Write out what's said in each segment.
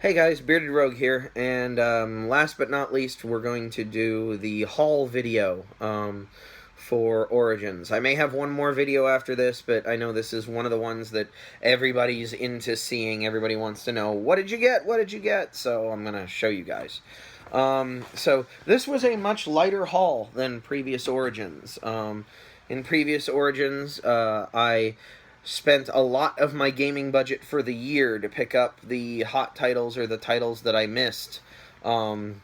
Hey guys, Bearded Rogue here, and last but not least, we're going to do the haul video for Origins. I may have one more video after this, but I know this is one of the ones that everybody's into seeing. Everybody wants to know, what did you get? What did you get? So I'm going to show you guys. So this was a much lighter haul than previous Origins. In previous Origins, I spent a lot of my gaming budget for the year to pick up the hot titles or the titles that I missed. And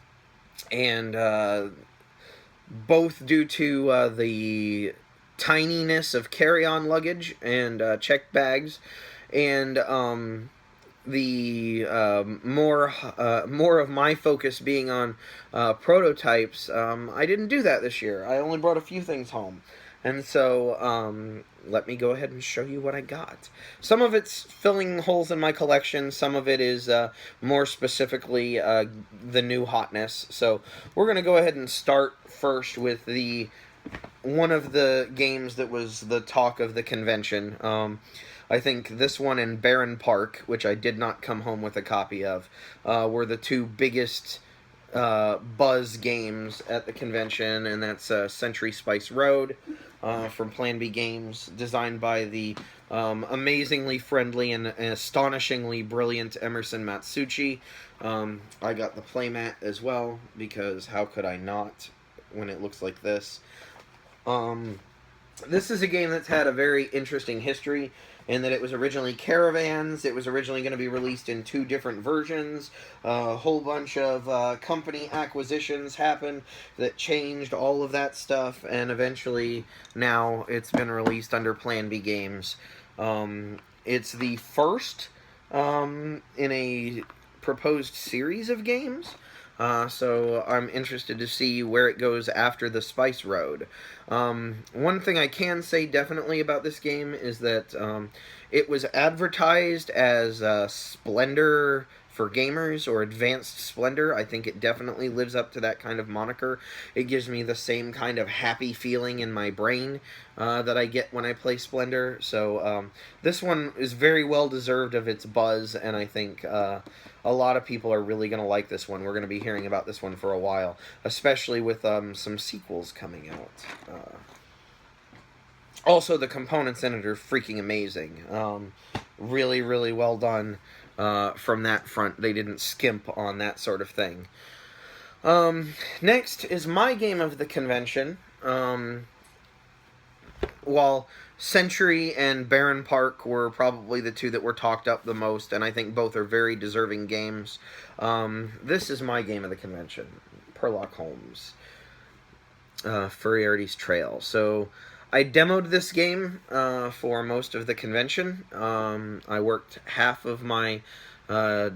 both due to the tininess of carry-on luggage and checked bags, and the more of my focus being on prototypes, I didn't do that this year. I only brought a few things home. And so, let me go ahead and show you what I got. Some of it's filling holes in my collection. Some of it is more specifically the new hotness. So we're going to go ahead and start first with one of the games that was the talk of the convention. I think this one and Baron Park, which I did not come home with a copy of, were the two biggest buzz games at the convention, and that's Century Spice Road from Plan B Games, designed by the amazingly friendly and astonishingly brilliant Emerson Matsuuchi. I got the playmat as well, because how could I not when it looks like this? This is a game that's had a very interesting history, in that it was originally Caravans. It was originally going to be released in two different versions. A whole bunch of company acquisitions happened that changed all of that stuff, and eventually now it's been released under Plan B Games. It's the first in a proposed series of games. So I'm interested to see where it goes after the Spice Road. One thing I can say definitely about this game is that it was advertised as Splendor for gamers, or Advanced Splendor. I think it definitely lives up to that kind of moniker. It gives me the same kind of happy feeling in my brain that I get when I play Splendor. So this one is very well deserved of its buzz, and I think a lot of people are really going to like this one. We're going to be hearing about this one for a while, especially with some sequels coming out. Also, the components in it are freaking amazing. Really, really well done from that front. They didn't skimp on that sort of thing. Next is my game of the convention. While Century and Baron Park were probably the two that were talked up the most, and I think both are very deserving games, this is my game of the convention, Sherlock Holmes, Furiarty's Trail. So I demoed this game for most of the convention. I worked half of my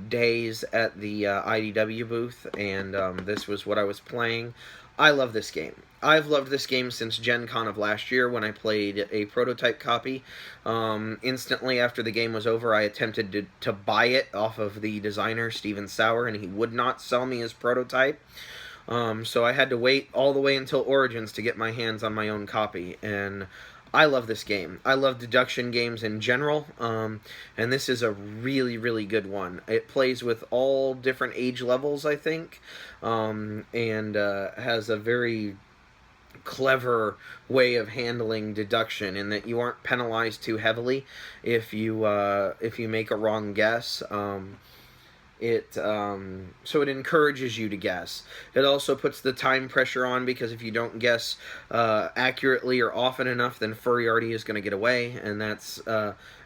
days at the IDW booth, and this was what I was playing. I love this game. I've loved this game since Gen Con of last year, when I played a prototype copy. Instantly after the game was over, I attempted to buy it off of the designer, Steven Sauer, and he would not sell me his prototype. So I had to wait all the way until Origins to get my hands on my own copy, and I love this game. I love deduction games in general, and this is a really, really good one. It plays with all different age levels, I think, and has a very clever way of handling deduction, in that you aren't penalized too heavily if you make a wrong guess. So it encourages you to guess. It also puts the time pressure on, because if you don't guess accurately or often enough, then Furiarty is going to get away, and that's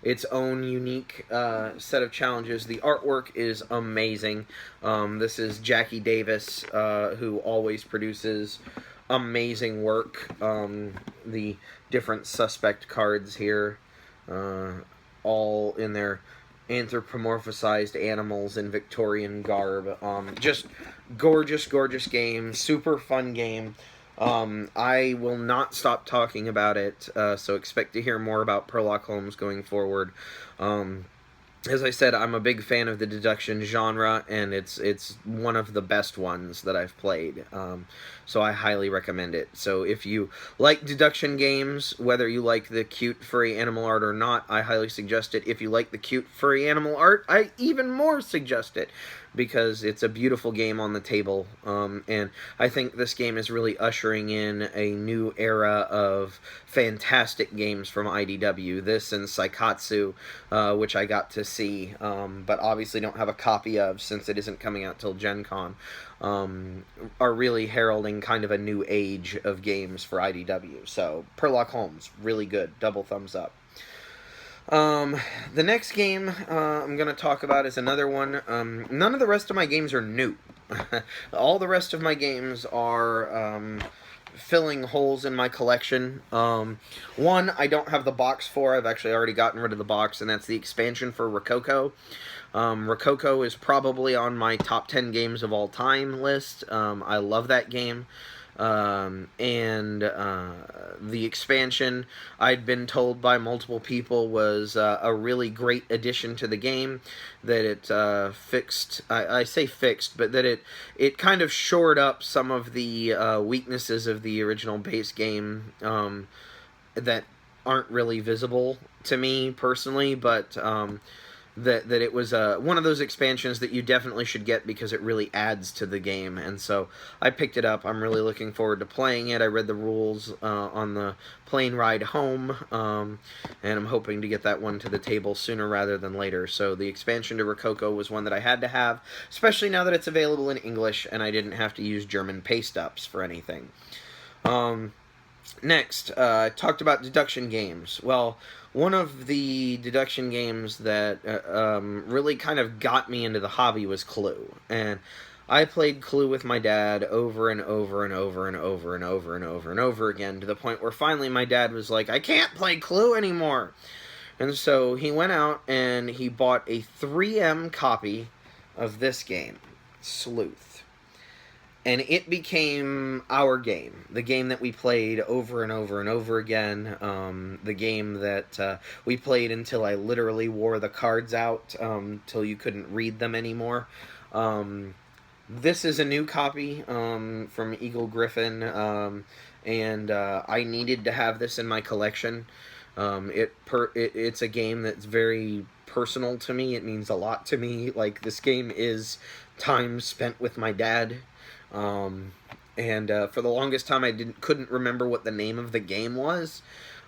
its own unique set of challenges. The artwork is amazing. This is Jackie Davis, who always produces amazing work. The different suspect cards here, all in their anthropomorphized animals in Victorian garb. Just gorgeous, gorgeous game. Super fun game. I will not stop talking about it, so expect to hear more about Sherlock Holmes going forward. As I said, I'm a big fan of the deduction genre, and it's one of the best ones that I've played. So I highly recommend it. So if you like deduction games, whether you like the cute furry animal art or not, I highly suggest it. If you like the cute furry animal art, I even more suggest it. because it's a beautiful game on the table, and I think this game is really ushering in a new era of fantastic games from IDW. This and Saikatsu, which I got to see, but obviously don't have a copy of since it isn't coming out till Gen Con, are really heralding kind of a new age of games for IDW. So, Sherlock Holmes, really good. Double thumbs up. The next game I'm going to talk about is another one. None of the rest of my games are new. All the rest of my games are filling holes in my collection. One, I don't have the box for. I've actually already gotten rid of the box, and that's the expansion for Rococo. Rococo is probably on my top 10 games of all time list. I love that game. The expansion, I'd been told by multiple people, was a really great addition to the game, that it fixed, I say fixed, but that it kind of shored up some of the weaknesses of the original base game that aren't really visible to me personally, but that it was one of those expansions that you definitely should get because it really adds to the game. And so I picked it up. I'm really looking forward to playing it. I read the rules on the plane ride home, and I'm hoping to get that one to the table sooner rather than later. So the expansion to Rococo was one that I had to have, especially now that it's available in English and I didn't have to use German paste-ups for anything. Next, I talked about deduction games. Well, one of the deduction games that really kind of got me into the hobby was Clue. And I played Clue with my dad over and over and over and over and over and over and over again, to the point where finally my dad was like, I can't play Clue anymore. And so he went out and he bought a 3M copy of this game, Sleuth. And it became our game, the game that we played over and over and over again, the game that we played until I literally wore the cards out, till you couldn't read them anymore. This is a new copy from Eagle Gryphon, and I needed to have this in my collection. It's a game that's very personal to me. It means a lot to me. Like, this game is time spent with my dad. For the longest time I couldn't remember what the name of the game was,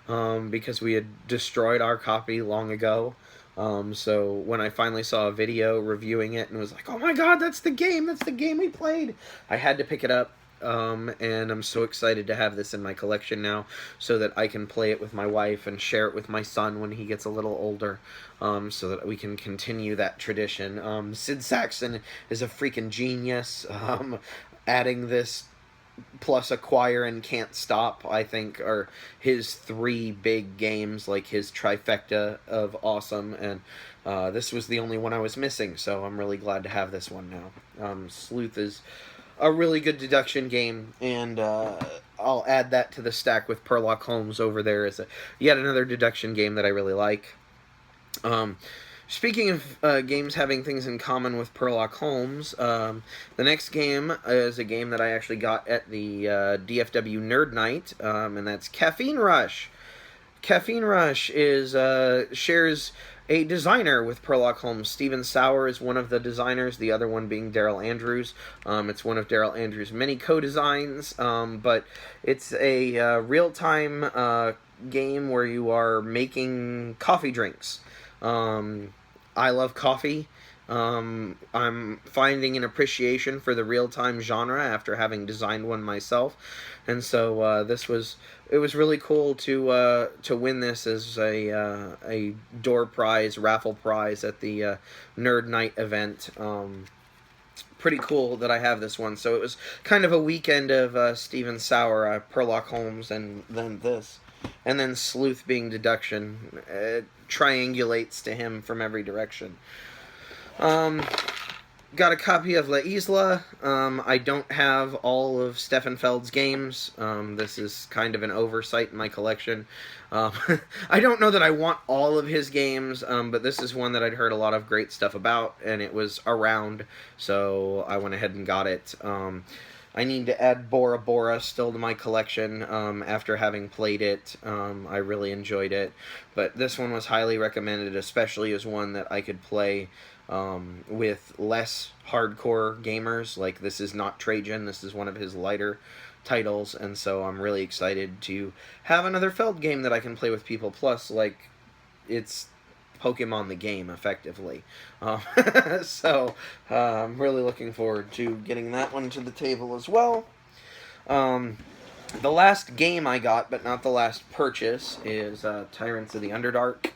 because we had destroyed our copy long ago. So when I finally saw a video reviewing it and was like, oh my god, that's the game we played, I had to pick it up. And I'm so excited to have this in my collection now, so that I can play it with my wife and share it with my son when he gets a little older, so that we can continue that tradition. Sid Saxon is a freaking genius. Adding this plus Acquire and Can't Stop, I think, are his three big games, like his trifecta of awesome, and this was the only one I was missing, so I'm really glad to have this one now. Sleuth is a really good deduction game, and I'll add that to the stack with Sherlock Holmes over there as yet another deduction game that I really like. Speaking of games having things in common with Sherlock Holmes, the next game is a game that I actually got at the DFW Nerd Night, and that's Caffeine Rush. Caffeine Rush shares a designer with Sherlock Holmes. Stephen Sauer is one of the designers, the other one being Daryl Andrews. It's one of Daryl Andrews' many co-designs, but it's a real-time game where you are making coffee drinks. I love coffee. I'm finding an appreciation for the real-time genre after having designed one myself, and so it was really cool to win this as a door prize, raffle prize at the Nerd Night event. Pretty cool that I have this one. So it was kind of a weekend of Stephen Sauer, Sherlock Holmes, and then this. And then Sleuth being deduction. Triangulates to him from every direction. Got a copy of La Isla. I don't have all of Stefan Feld's games. This is kind of an oversight in my collection. I don't know that I want all of his games, but this is one that I'd heard a lot of great stuff about, and it was around, so I went ahead and got it. I need to add Bora Bora still to my collection after having played it. I really enjoyed it. But this one was highly recommended, especially as one that I could play with less hardcore gamers. Like, this is not Trajan, this is one of his lighter titles, and so I'm really excited to have another Feld game that I can play with people. Plus, like, it's Pokemon the game, effectively. So, I'm really looking forward to getting that one to the table as well. The last game I got, but not the last purchase, is Tyrants of the Underdark.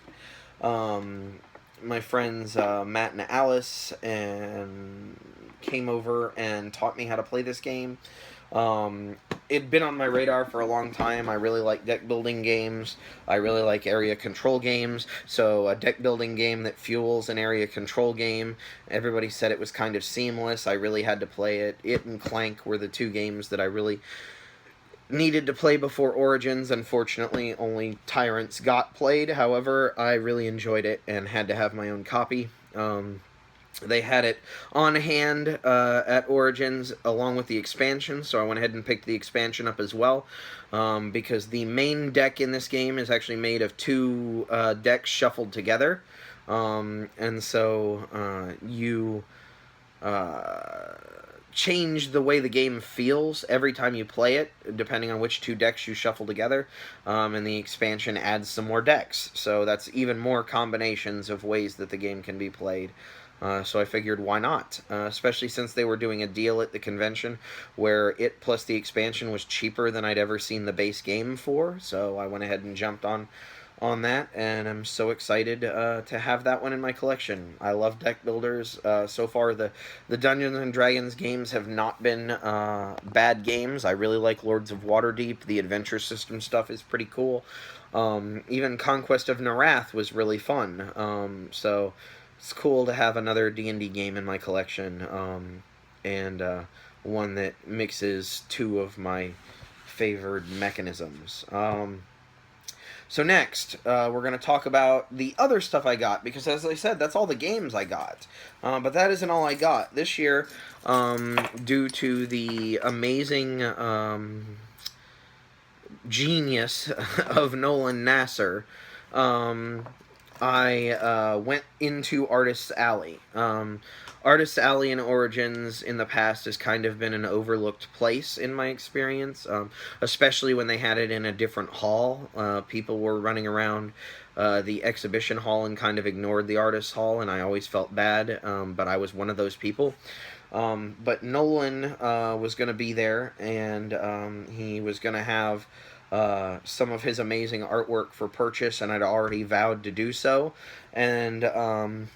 My friends Matt and Alice and came over and taught me how to play this game. It'd been on my radar for a long time. I really like deck building games. I really like area control games. So a deck building game that fuels an area control game. Everybody said it was kind of seamless. I really had to play it. It and Clank were the two games that I really needed to play before Origins. Unfortunately, only Tyrants got played. However, I really enjoyed it and had to have my own copy. They had it on hand at Origins along with the expansion, so I went ahead and picked the expansion up as well, because the main deck in this game is actually made of two decks shuffled together, and so you change the way the game feels every time you play it, depending on which two decks you shuffle together, and the expansion adds some more decks, so that's even more combinations of ways that the game can be played. So I figured, why not? Especially since they were doing a deal at the convention where it plus the expansion was cheaper than I'd ever seen the base game for. So I went ahead and jumped on that, and I'm so excited to have that one in my collection. I love deck builders. So far, the Dungeons and Dragons games have not been bad games. I really like Lords of Waterdeep. The adventure system stuff is pretty cool. Even Conquest of Narath was really fun. So it's cool to have another D&D game in my collection, and one that mixes two of my favored mechanisms. So next, we're going to talk about the other stuff I got, because as I said, that's all the games I got. But that isn't all I got. This year, due to the amazing genius of Nolan Nasser, I went into Artist's Alley. Artist's Alley in Origins in the past has kind of been an overlooked place in my experience, especially when they had it in a different hall. People were running around the exhibition hall and kind of ignored the Artist's Hall, and I always felt bad, but I was one of those people. But Nolan was going to be there, and he was going to have some of his amazing artwork for purchase, and I'd already vowed to do so. And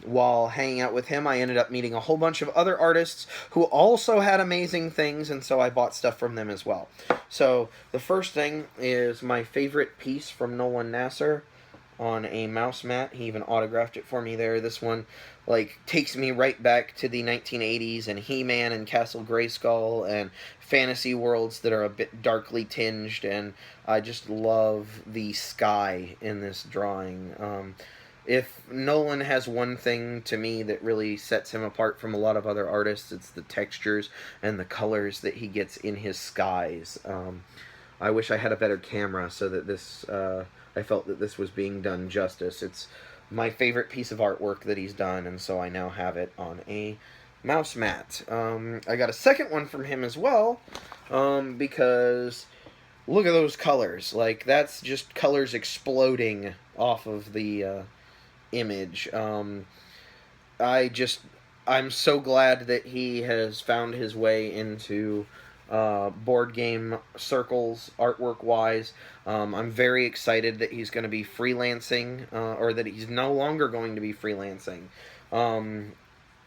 while hanging out with him, I ended up meeting a whole bunch of other artists who also had amazing things, and so I bought stuff from them as well. So the first thing is my favorite piece from Nolan Nasser on a mouse mat. He even autographed it for me there. This one, like, takes me right back to the 1980s and He-Man and Castle Grayskull and fantasy worlds that are a bit darkly tinged, and I just love the sky in this drawing. If Nolan has one thing to me that really sets him apart from a lot of other artists, it's the textures and the colors that he gets in his skies. I wish I had a better camera so that this, I felt that this was being done justice. It's my favorite piece of artwork that he's done, and so I now have it on a mouse mat. I got a second one from him as well, because look at those colors. Like, that's just colors exploding off of the image. I'm so glad that he has found his way into board game circles, artwork-wise. I'm very excited that he's going to be freelancing, or that he's no longer going to be freelancing.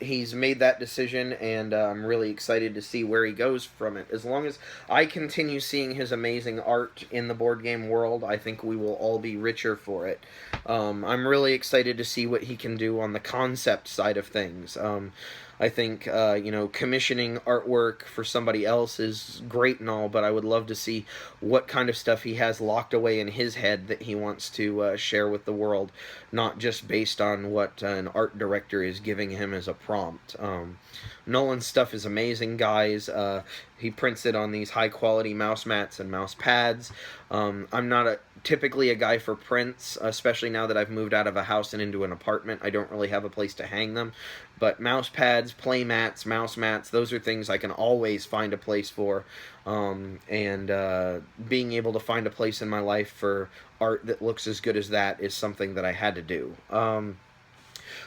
He's made that decision, and I'm really excited to see where he goes from it. As long as I continue seeing his amazing art in the board game world, I think we will all be richer for it. I'm really excited to see what he can do on the concept side of things. I think, commissioning artwork for somebody else is great and all, but I would love to see what kind of stuff he has locked away in his head that he wants to share with the world, not just based on what an art director is giving him as a prompt. Nolan's stuff is amazing, guys. He prints it on these high quality mouse mats and mouse pads. I'm not typically a guy for prints, especially now that I've moved out of a house and into an apartment. I don't really have a place to hang them. But mouse pads, play mats, mouse mats, those are things I can always find a place for. Being able to find a place in my life for art that looks as good as that is something that I had to do.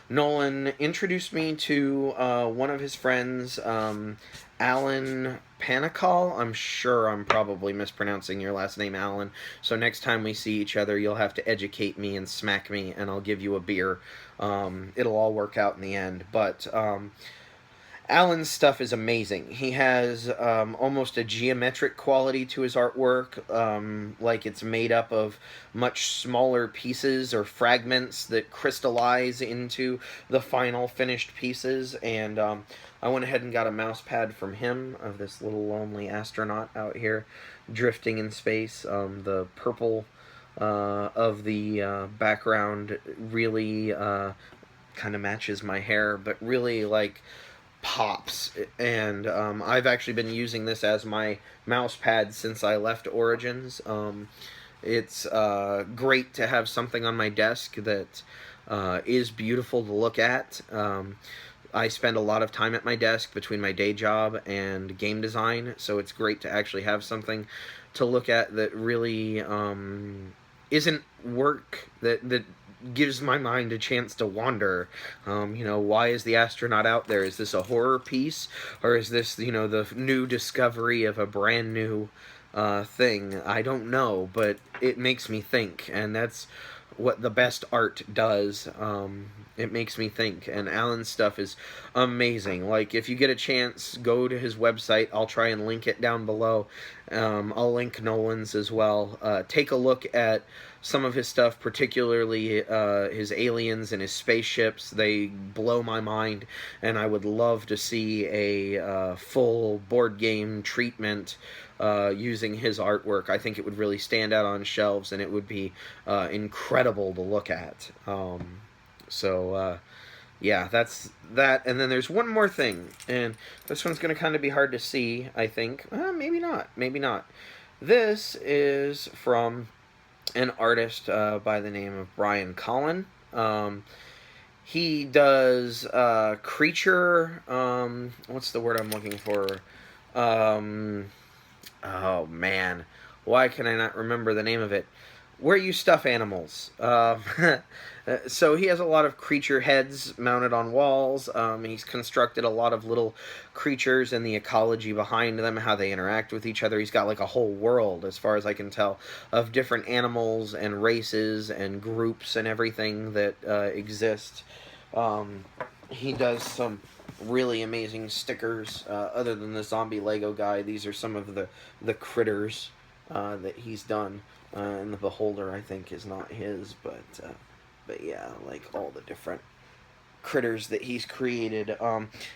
Nolan introduced me to one of his friends, Alan Panikal. I'm sure I'm probably mispronouncing your last name, Alan. So next time we see each other, you'll have to educate me and smack me, and I'll give you a beer. It'll all work out in the end. But Alan's stuff is amazing. He has almost a geometric quality to his artwork, like it's made up of much smaller pieces or fragments that crystallize into the final finished pieces. And I went ahead and got a mouse pad from him of this little lonely astronaut out here drifting in space. The purple of the background really kind of matches my hair, but really like pops. And I've actually been using this as my mouse pad since I left Origins. It's great to have something on my desk that is beautiful to look at. I spend a lot of time at my desk between my day job and game design, so it's great to actually have something to look at that really isn't work that gives my mind a chance to wander. Why is the astronaut out there? Is this a horror piece, or is this the new discovery of a brand new thing? I don't know, but it makes me think, and that's what the best art does. It makes me think, and Alan's stuff is amazing. Like, if you get a chance, go to his website. I'll try and link it down below. I'll link Nolan's as well. Take a look at some of his stuff, particularly his aliens and his spaceships. They blow my mind, and I would love to see a full board game treatment using his artwork. I think it would really stand out on shelves, and it would be incredible to look at. Yeah, that's that. And then there's one more thing, and this one's going to kind of be hard to see, I think. Maybe not. Maybe not. This is from an artist by the name of Brian Collin. He does creature... what's the word I'm looking for? Oh, man. Why can I not remember the name of it? Where you stuff animals. So he has a lot of creature heads mounted on walls. He's constructed a lot of little creatures and the ecology behind them, how they interact with each other. He's got like a whole world, as far as I can tell, of different animals and races and groups and everything that exist. He does some really amazing stickers. Other than the zombie Lego guy, these are some of the critters that he's done. And the Beholder, I think, is not his, but yeah, like all the different critters that he's created.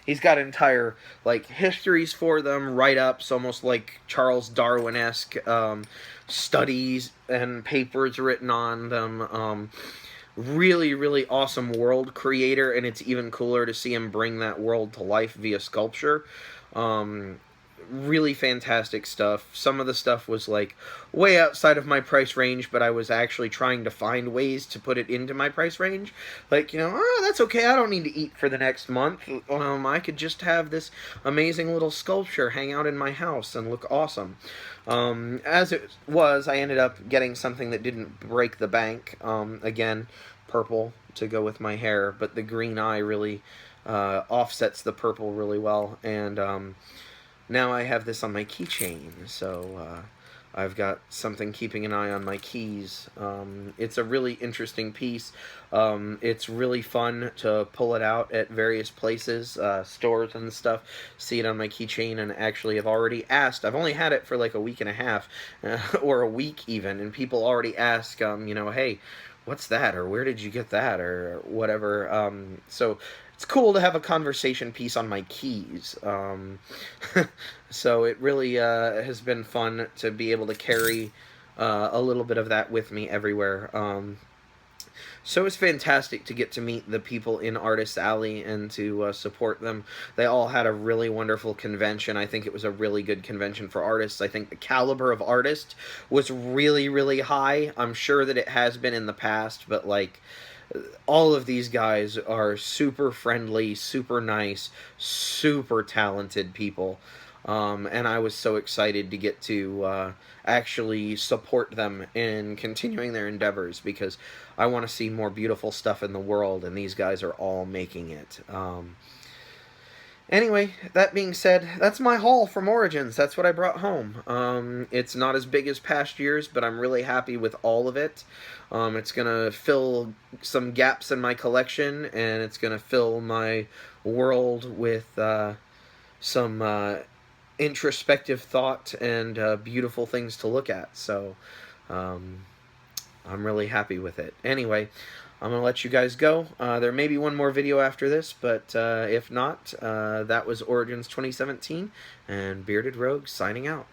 He's got entire like histories for them, write-ups, almost like Charles Darwin-esque studies and papers written on them. Really, really awesome world creator, and it's even cooler to see him bring that world to life via sculpture. Really fantastic stuff. Some of the stuff was like way outside of my price range, but I was actually trying to find ways to put it into my price range. Like, that's okay, I don't need to eat for the next month. I could just have this amazing little sculpture hang out in my house and look awesome. As it was, I ended up getting something that didn't break the bank. Again, purple to go with my hair, but the green eye really offsets the purple really well. And now I have this on my keychain, so I've got something keeping an eye on my keys. It's a really interesting piece. It's really fun to pull it out at various places, stores and stuff, see it on my keychain, and actually have already asked. I've only had it for like a week and a half, or a week even, and people already ask, hey, what's that, or where did you get that, or whatever. So it's cool to have a conversation piece on my keys. So it really has been fun to be able to carry a little bit of that with me everywhere. So it's fantastic to get to meet the people in Artist Alley and to support them. They all had a really wonderful convention. I think it was a really good convention for artists. I think the caliber of artist was really, really high. I'm sure that it has been in the past, but like all of these guys are super friendly, super nice, super talented people. And I was so excited to get to actually support them in continuing their endeavors because I want to see more beautiful stuff in the world, and these guys are all making it. Anyway, that being said, that's my haul from Origins. That's what I brought home. It's not as big as past years, but I'm really happy with all of it. It's going to fill some gaps in my collection, and it's going to fill my world with some introspective thought and beautiful things to look at. So I'm really happy with it. Anyway, I'm going to let you guys go. There may be one more video after this, but if not, that was Origins 2017, and Bearded Rogue signing out.